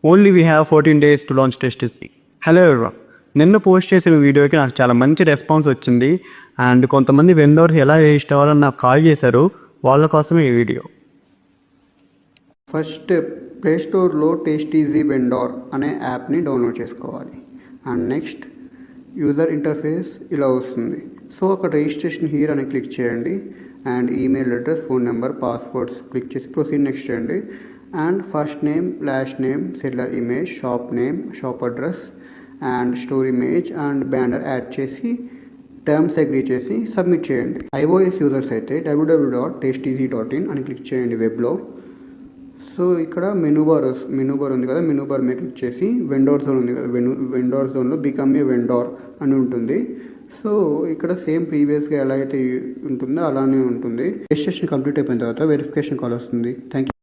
Only we have 14 days to launch టేస్టీస్ని. Hello everyone, నిన్న post చేసిన వీడియోకి నాకు చాలా మంచి రెస్పాన్స్ వచ్చింది. అండ్ కొంతమంది వెండర్స్ ఎలా రిజిస్టర్ అవ్వాలని నాకు కాల్ చేశారు. వాళ్ళ కోసమే ఈ వీడియో. ఫస్ట్ ప్లే స్టోర్లో టేస్టీజీ వెండర్ అనే యాప్ని డౌన్లోడ్ చేసుకోవాలి. అండ్ నెక్స్ట్ యూజర్ ఇంటర్ఫేస్ ఇలా వస్తుంది. సో అక్కడ రిజిస్ట్రేషన్ హియర్ అని క్లిక్ చేయండి. And email address, phone number, passwords click చేసి ప్రొసీడ్ నెక్స్ట్ చేయండి. And first name, last name, seller image, shop name, shop address and store image and banner add చేసి terms agree చేసి submit చేయండి. iOS users అయితే www.tasteezy.in అని click చేయండి వెబ్లో. So ఇక్కడ మెనూ బార్ ఉంది కదా, మెనూ బార్ మీద క్లిక్ చేసి వెండర్ జోన్ ఉంది కదా, వెండర్ జోన్లో బికమ్ ఏ వెండర్ అని ఉంటుంది. సో ఇక్కడ సేమ్ ప్రీవియస్గా ఎలా అయితే ఉంటుందో అలానే ఉంటుంది. రిజిస్ట్రేషన్ కంప్లీట్ అయిపోయిన తర్వాత వెరిఫికేషన్ కాల్ వస్తుంది. Thank you.